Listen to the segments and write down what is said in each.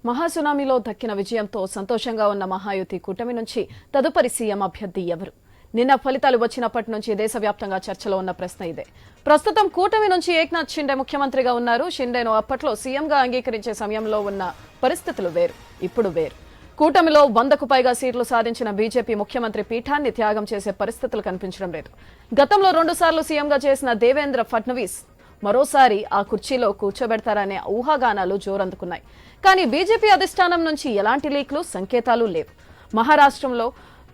మహాసునామీలో దక్కిన విజయంతో సంతోషంగా ఉన్న మహాయుతి కూటమి నుంచి తదుపరి సీఎం అభ్యర్థి ఎవరు? నిన్న ఫలితాలు వచ్చినప్పటి నుంచి దేశవ్యాప్తంగా చర్చలో ఉన్న ప్రశ్న ఇదే. ప్రస్తుతం కూటమి నుంచి ఏక్నాథ్ షిండే ముఖ్యమంత్రిగా ఉన్నారు. షిండేను అప్పట్లో సీఎంగా అంగీకరించే సమయంలో ఉన్న పరిస్థితులు వేరు, ఇప్పుడు వేరు. కూటమిలో 100కు పైగా సీట్లు సాధించిన బీజేపీ ముఖ్యమంత్రి పీఠాన్ని త్యాగం చేసే పరిస్థితులు కనిపించడం లేదు. గతంలో 2 సార్లు సీఎంగా చేసిన దేవేంద్ర ఫడ్నవీస్ మరోసారి ఆ కుర్చీలో కూర్చోబెడతారనే ఊహాగానాలు జోరందుకున్నాయి. కానీ బీజేపీ అధిష్టానం నుంచి ఎలాంటి లీక్లు, సంకేతాలు లేవు. మహారాష్ట్రంలో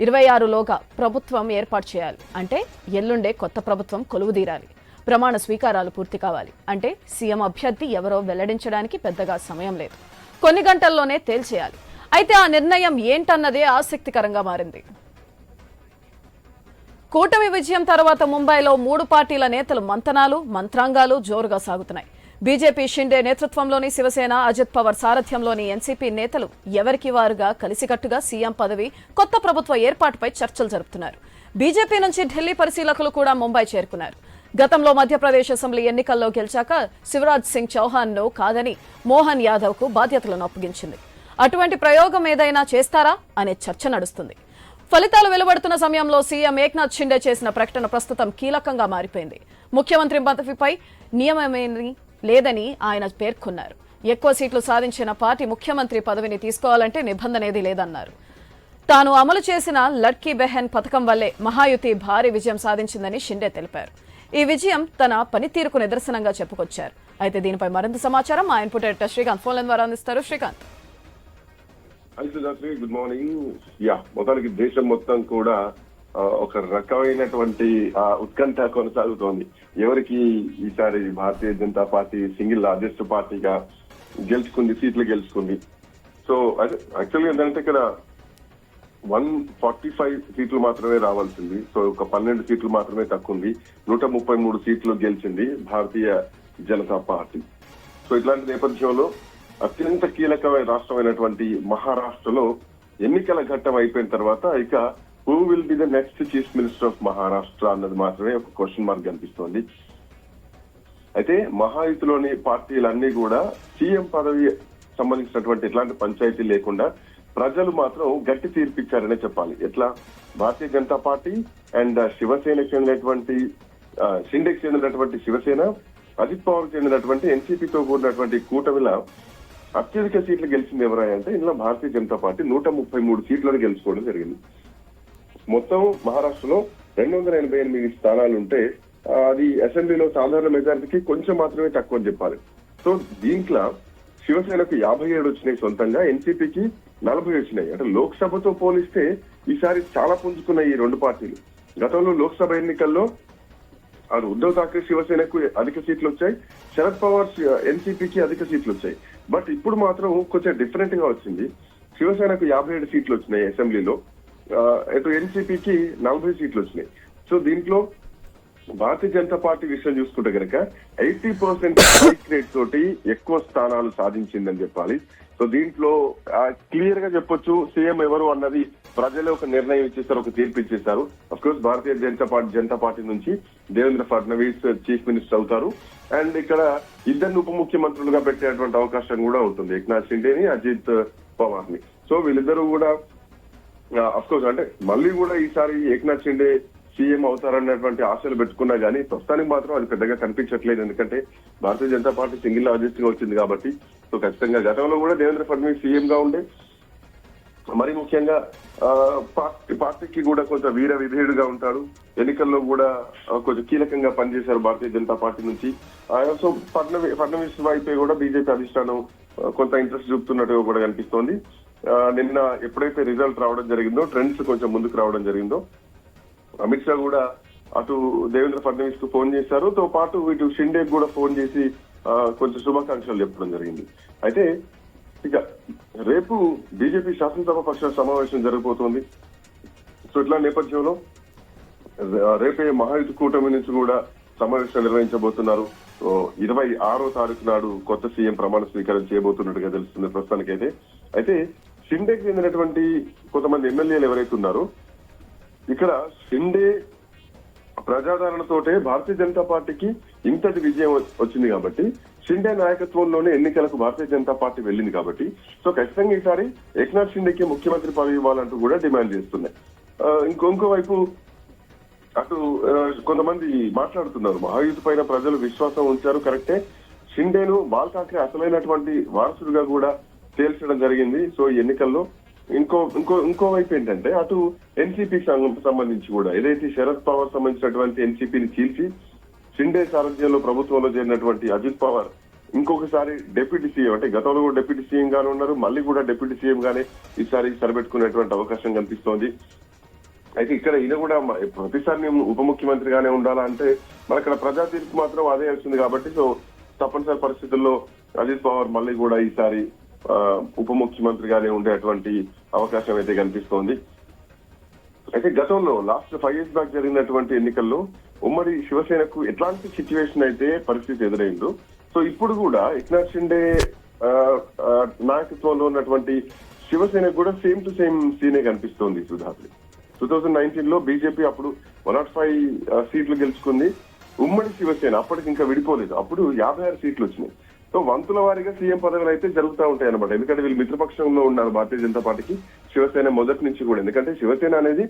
26లోగా ప్రభుత్వం ఏర్పాటు చేయాలి అంటే ఎల్లుండే కొత్త ప్రభుత్వం కొలువుదీరాలి. ప్రమాణ స్వీకారాలు పూర్తి కావాలి అంటే సీఎం అభ్యర్థి ఎవరో వెల్లడించడానికి పెద్దగా సమయం లేదు. కొన్ని గంటల్లోనే తేల్చేయాలి. అయితే ఆ నిర్ణయం ఏంటన్నదే ఆసక్తికరంగా మారింది. కూటమి విజయం తర్వాత ముంబైలో 3 పార్టీల నేతలు మంతనాలు, మంత్రాంగాలు జోరుగా సాగుతున్నాయి. బీజేపీ షిండే నేతృత్వంలోని శివసేన, అజిత్ పవార్ సారథ్యంలోని ఎన్సీపీ నేతలు ఎవరికి వారుగా కలిసికట్టుగా సీఎం పదవి, కొత్త ప్రభుత్వ ఏర్పాటుపై చర్చలు జరుపుతున్నారు. బీజేపీ నుంచి ఢిల్లీ పరిశీలకులు కూడా ముంబై చేరుకున్నారు. గతంలో మధ్యప్రదేశ్ అసెంబ్లీ ఎన్నికల్లో గెలిచాక శివరాజ్ సింగ్ చౌహాన్ ను కాదని మోహన్ యాదవ్ కు బాధ్యతలను అప్పగించింది. అటువంటి ప్రయోగం ఏదైనా చేస్తారా అనే చర్చ నడుస్తుంది. ఫలితాలు వెలువడుతున్న సమయంలో సీఎం ఏక్నాథ్ షిండే చేసిన ప్రకటన ప్రస్తుతం కీలకంగా మారిపోయింది. ముఖ్యమంత్రి పదవిపై నియమమేమీ లేదని ఆయన పేర్కొన్నారు. ఎక్కువ సీట్లు సాధించిన పార్టీ ముఖ్యమంత్రి పదవిని తీసుకోవాలంటే నిబంధనేది లేదన్నారు. తాను అమలు చేసిన లడ్కీ బెహన్ పథకం వల్లే మహాయుతి భారీ విజయం సాధించిందని షిండే తెలిపారు. ఈ విజయం తన పనితీరుకు నిదర్శనంగా చెప్పుకొచ్చారు. అయితే దీనిపై మరింత సమాచారం మా input editor Srikanth phone line ద్వారా అందిస్తారు. Srikanth, good morning. మొత్తానికి దేశం మొత్తం కూడా ఒక రకమైనటువంటి ఉత్కంఠ కొనసాగుతోంది. ఎవరికి ఈసారి Bharatiya Janata party single largest పార్టీగా గెలుచుకుంది, సీట్లు గెలుచుకుంది. సో యాక్చువల్గా ఏంటంటే ఇక్కడ 145 సీట్లు మాత్రమే రావాల్సింది. సో ఒక 12 సీట్లు మాత్రమే తక్కువ ఉంది. 133 సీట్లు గెలిచింది భారతీయ జనతా పార్టీ. సో ఇట్లాంటి నేపథ్యంలో అత్యంత కీలకమైన రాష్ట్రమైనటువంటి మహారాష్ట్రలో ఎన్నికల ఘట్టం అయిపోయిన తర్వాత ఇక who will be the next chief minister of Maharashtra అన్నది మాత్రమే ఒక క్వశ్చన్ మార్క్ కనిపిస్తోంది. అయితే మహాయుతిలోని పార్టీలన్నీ కూడా సీఎం పదవి సంబంధించినటువంటి ఎట్లాంటి పంచాయతీ లేకుండా ప్రజలు మాత్రం గట్టి తీర్పిచ్చారనే చెప్పాలి. ఎట్లా భారతీయ జనతా పార్టీ అండ్ శివసేనకు చెందినటువంటి షిండేకి చెందినటువంటి శివసేన, అజిత్ పవార్ చెందినటువంటి ఎన్సీపీతో కూడినటువంటి కూటమిల అత్యధిక సీట్లు గెలిచింది ఎవరంటే ఇందులో భారతీయ జనతా పార్టీ 133 సీట్లను గెలుచుకోవడం జరిగింది. మొత్తం మహారాష్ట్రలో 288 స్థానాలుంటే అది అసెంబ్లీలో సాధారణ మెజారిటీకి కొంచెం మాత్రమే తక్కువ అని చెప్పాలి. సో దీంట్లో శివసేనకు 57 వచ్చినాయి సొంతంగా, ఎన్సీపీకి 40 వచ్చినాయి. అంటే లోక్సభతో పోలిస్తే ఈసారి చాలా పుంజుకున్నాయి ఈ 2 పార్టీలు. గతంలో లోక్సభ ఎన్నికల్లో ఉద్ధవ్ ఠాక్రే శివసేనకు అధిక సీట్లు వచ్చాయి, శరద్ పవార్ ఎన్సీపీకి అధిక సీట్లు వచ్చాయి. బట్ ఇప్పుడు మాత్రం కొంచెం డిఫరెంట్ గా వచ్చింది. శివసేనకు 57 సీట్లు వచ్చినాయి అసెంబ్లీలో, ఇటు ఎన్సీపీకి 40 సీట్లు వచ్చినాయి. సో దీంట్లో భారతీయ జనతా పార్టీ విషయం చూసుకుంటే కనుక 80% స్ట్రైక్ రేట్ తోటి ఎక్కువ స్థానాలు సాధించిందని చెప్పాలి. సో దీంట్లో క్లియర్ గా చెప్పొచ్చు సీఎం ఎవరు అన్నది ప్రజలే ఒక నిర్ణయం ఇచ్చేసారు, ఒక తీర్పు ఇచ్చేశారు. Of course Bharatiya Janata party నుంచి దేవేంద్ర ఫడ్నవీస్ చీఫ్ మినిస్టర్ అవుతారు. అండ్ ఇక్కడ ఇద్దరు ఉప ముఖ్యమంత్రులుగా పెట్టేటువంటి అవకాశం కూడా ఉంటుంది, ఏక్నాథ్ షిండేని, అజిత్ పవార్ ని. సో వీళ్ళిద్దరూ కూడా అఫ్ కోర్స్ అంటే మళ్ళీ కూడా ఈసారి ఏక్నాథ్ షిండే సీఎం అవుతారన్నటువంటి ఆశలు పెట్టుకున్నా గానీ ప్రస్తుతానికి మాత్రం అది పెద్దగా కనిపించట్లేదు. ఎందుకంటే Bharatiya Janata party single largest గా వచ్చింది కాబట్టి. సో ఖచ్చితంగా గతంలో కూడా దేవేంద్ర ఫడ్నవీస్ సీఎం గా ఉండే, మరి ముఖ్యంగా పార్టీకి కూడా కొంచెం వీర విధేయుడుగా ఉంటాడు. ఎన్నికల్లో కూడా కొంచెం కీలకంగా పనిచేశారు భారతీయ జనతా పార్టీ నుంచి. సో ఫడ్నవీస్ వైపే కూడా బీజేపీ అధిష్టానం కొంత ఇంట్రెస్ట్ చూపుతున్నట్టుగా కూడా కనిపిస్తోంది. నిన్న ఎప్పుడైతే రిజల్ట్ రావడం జరిగిందో, ట్రెండ్స్ కొంచెం ముందుకు రావడం జరిగిందో, అమిత్ షా కూడా అటు దేవేంద్ర ఫడ్నవీస్ కు ఫోన్ చేశారు, తో పాటు ఇటు షిండే కూడా ఫోన్ చేసి కొంచెం శుభాకాంక్షలు చెప్పడం జరిగింది. అయితే ఇక రేపు బీజేపీ శాసనసభ పక్ష సమావేశం జరగబోతోంది. సో ఇట్లా నేపథ్యంలో రేపే మహాయుతి కూటమి నుంచి కూడా సమావేశం నిర్వహించబోతున్నారు. 26వ తారీఖు నాడు కొత్త సీఎం ప్రమాణ స్వీకారం చేయబోతున్నట్టుగా తెలుస్తుంది ప్రస్తుతానికైతే. అయితే షిండేకి చెందినటువంటి కొంతమంది ఎమ్మెల్యేలు ఎవరైతే ఉన్నారో, ఇక్కడ షిండే ప్రజాదరణతోటే భారతీయ జనతా పార్టీకి ఇంతటి విజయం వచ్చింది కాబట్టి షిండే నాయకత్వంలోనే ఎన్నికలకు భారతీయ జనతా పార్టీ వెళ్ళింది కాబట్టి సో ఖచ్చితంగా ఈసారి ఏక్నాథ్ షిండేకి ముఖ్యమంత్రి పదవి ఇవ్వాలంటూ కూడా డిమాండ్ చేస్తున్నాయి. ఇంకో వైపు అటు కొంతమంది మాట్లాడుతున్నారు, మహాయుద్ధ పైన ప్రజలు విశ్వాసం ఉంచారు కరెక్టే, షిండేను బాల్ ఠాక్రే అసలైనటువంటి వారసుడిగా కూడా తేల్చడం జరిగింది. సో ఈ ఎన్నికల్లో ఇంకో వైపు ఏంటంటే అటు ఎన్సీపీకి సంబంధించి కూడా ఏదైతే శరద్ పవార్ సంబంధించినటువంటి ఎన్సీపీని చీల్చి షిండే సారథ్యంలో ప్రభుత్వంలో చేరినటువంటి అజిత్ పవార్ ఇంకొకసారి డిప్యూటీ సీఎం, అంటే గతంలో కూడా డిప్యూటీ సీఎం గానే ఉన్నారు, మళ్ళీ కూడా డిప్యూటీ సీఎం గానే ఈసారి సరిపెట్టుకునేటువంటి అవకాశం కనిపిస్తోంది. అయితే ఇక్కడ ఈయన కూడా ప్రతిసారి మేము ఉప ముఖ్యమంత్రిగానే ఉండాలా అంటే మరి ఇక్కడ ప్రజా తీర్పు మాత్రం అదే వచ్చింది కాబట్టి సో తప్పనిసరి పరిస్థితుల్లో అజిత్ పవార్ మళ్ళీ కూడా ఈసారి ఉప ముఖ్యమంత్రిగానే ఉండేటువంటి అవకాశం అయితే కనిపిస్తోంది. అయితే గతంలో లాస్ట్ 5 years బ్యాక్ జరిగినటువంటి ఎన్నికల్లో ఉమ్మడి శివసేనకు ఎట్లాంటి సిచ్యువేషన్ అయితే పరిస్థితి ఎదురైందో సో ఇప్పుడు కూడా ఏక్నాథ్ షిండే నాయకత్వంలో ఉన్నటువంటి శివసేనకు కూడా సేమ్ టు సేమ్ సీనే కనిపిస్తోంది సుధాత్రి. 2019 లో బీజేపీ అప్పుడు 105 సీట్లు గెలుచుకుంది. ఉమ్మడి శివసేన అప్పటికి ఇంకా విడిపోలేదు, అప్పుడు 56 సీట్లు వచ్చినాయి. సో వంతుల వారీగా సీఎం పదవులు అయితే జరుగుతూ ఉంటాయి అనమాట. ఎందుకంటే వీళ్ళు మిత్రపక్షంలో ఉన్నారు భారతీయ జనతా పార్టీకి శివసేన మొదటి నుంచి కూడా. ఎందుకంటే శివసేన అనేది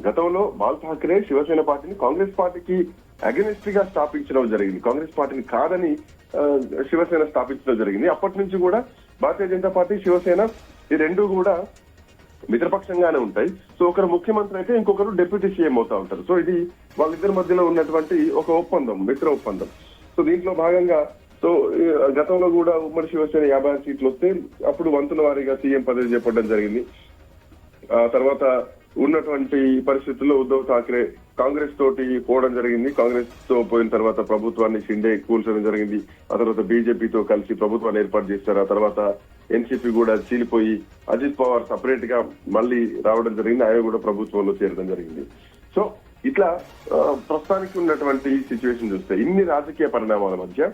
గతంలో బాల్ ఠాక్రే శివసేన పార్టీని కాంగ్రెస్ పార్టీకి అగెనిస్ట్ గా స్థాపించడం జరిగింది. కాంగ్రెస్ పార్టీని కాదని శివసేన స్థాపించడం జరిగింది. అప్పటి నుంచి కూడా భారతీయ జనతా పార్టీ శివసేన ఈ రెండు కూడా మిత్రపక్షంగానే ఉంటాయి. సో ఒకరు ముఖ్యమంత్రి అయితే ఇంకొకరు డిప్యూటీ సీఎం అవుతా ఉంటారు. సో ఇది వాళ్ళిద్దరి మధ్యలో ఉన్నటువంటి ఒక ఒప్పందం, మిత్ర ఒప్పందం. సో దీంట్లో భాగంగా సో గతంలో కూడా ఉమ్మడి శివసేన 56 సీట్లు వస్తే అప్పుడు వంతుల వారీగా సీఎం పదవి చేపట్టడం జరిగింది. ఆ తర్వాత ఉన్నటువంటి పరిస్థితుల్లో ఉద్ధవ్ ఠాక్రే కాంగ్రెస్ తోటి పోవడం జరిగింది. కాంగ్రెస్ తో పోయిన తర్వాత ప్రభుత్వాన్ని షిండే కూల్చడం జరిగింది. ఆ తర్వాత బీజేపీతో కలిసి ప్రభుత్వాన్ని ఏర్పాటు చేశారు. ఆ తర్వాత ఎన్సీపీ కూడా చీలిపోయి అజిత్ పవార్ సపరేట్ గా మళ్ళీ రావడం జరిగింది. ఆయన కూడా ప్రభుత్వంలో చేరడం జరిగింది. సో ఇట్లా ప్రస్తుతానికి ఉన్నటువంటి సిచ్యువేషన్ చూస్తే ఇన్ని రాజకీయ పరిణామాల మధ్య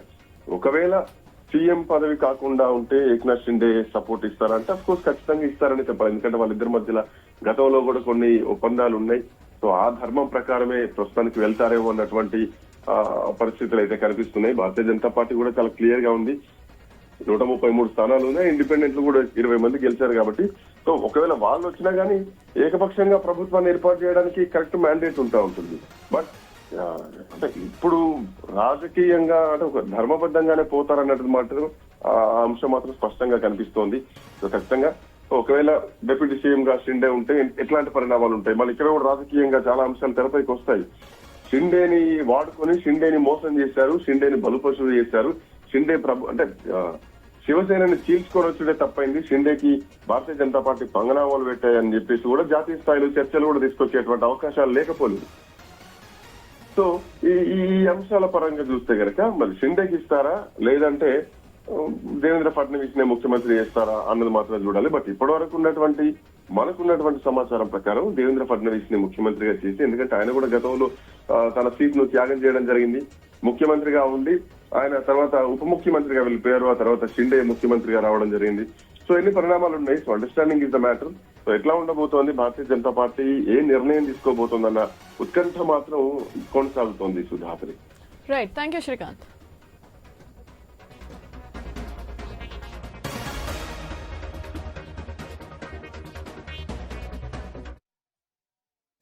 ఒకవేళ సీఎం పదవి కాకుండా ఉంటే ఏక్నాథ్ షిండే సపోర్ట్ ఇస్తారంటే అఫ్ కోర్స్ ఖచ్చితంగా ఇస్తారని చెప్పాలి. ఎందుకంటే వాళ్ళిద్దరి మధ్యలో గతంలో కూడా కొన్ని ఒప్పందాలు ఉన్నాయి. సో ఆ ధర్మం ప్రకారమే ప్రస్తుతానికి వెళ్తారేమో అన్నటువంటి పరిస్థితులు అయితే కనిపిస్తున్నాయి. భారతీయ జనతా పార్టీ కూడా చాలా క్లియర్ గా ఉంది. 133 స్థానాలు ఉన్నాయి, ఇండిపెండెంట్లు కూడా 20 మంది గెలిచారు కాబట్టి సో ఒకవేళ వాళ్ళు వచ్చినా గానీ ఏకపక్షంగా ప్రభుత్వాన్ని ఏర్పాటు చేయడానికి కరెక్ట్ మ్యాండేట్ ఉంటా ఉంటుంది. బట్ అంటే ఇప్పుడు రాజకీయంగా అంటే ఒక ధర్మబద్ధంగానే పోతారన్నట్టు మాత్రం ఆ అంశం మాత్రం స్పష్టంగా కనిపిస్తోంది. సో ఖచ్చితంగా ఒకవేళ డిప్యూటీ సీఎం గా షిండే ఉంటే ఎట్లాంటి పరిణామాలు ఉంటాయి, మళ్ళీ ఇక్కడ కూడా రాజకీయంగా చాలా అంశాలు తెరపైకి వస్తాయి. షిండేని వాడుకొని షిండేని మోసం చేశారు, షిండేని బలుపశువు చేశారు. షిండే అంటే శివసేనని చీల్చుకొని వచ్చుడే తప్పైంది, షిండేకి భారతీయ జనతా పార్టీ పంగనామాలు పెట్టాయని చెప్పేసి కూడా జాతీయ స్థాయిలో చర్చలు కూడా తీసుకొచ్చేటువంటి అవకాశాలు లేకపోలేదు. సో ఈ అంశాల పరంగా చూస్తే కనుక మరి షిండేకి ఇస్తారా లేదంటే దేవేంద్ర ఫడ్నవీస్ నే ముఖ్యమంత్రి చేస్తారా అన్నది మాత్రమే చూడాలి. బట్ ఇప్పటి వరకు మనకున్నటువంటి సమాచారం ప్రకారం దేవేంద్ర ఫడ్నవీస్ ని ముఖ్యమంత్రిగా చేసి, ఎందుకంటే ఆయన కూడా గతంలో తన సీట్ ను త్యాగం చేయడం జరిగింది. ముఖ్యమంత్రిగా ఉండి ఆయన తర్వాత ఉప ముఖ్యమంత్రిగా వెళ్ళిపోయారు. ఆ తర్వాత షిండే ముఖ్యమంత్రిగా రావడం జరిగింది. సో ఎన్ని పరిణామాలు ఉన్నాయి. So understanding is the matter. So ఎట్లా ఉండబోతోంది, భారతీయ జనతా పార్టీ ఏ నిర్ణయం తీసుకోబోతోందన్న ఉత్కంఠ మాత్రం కొనసాగుతోంది Sudhatri. Right, thank you Srikanth.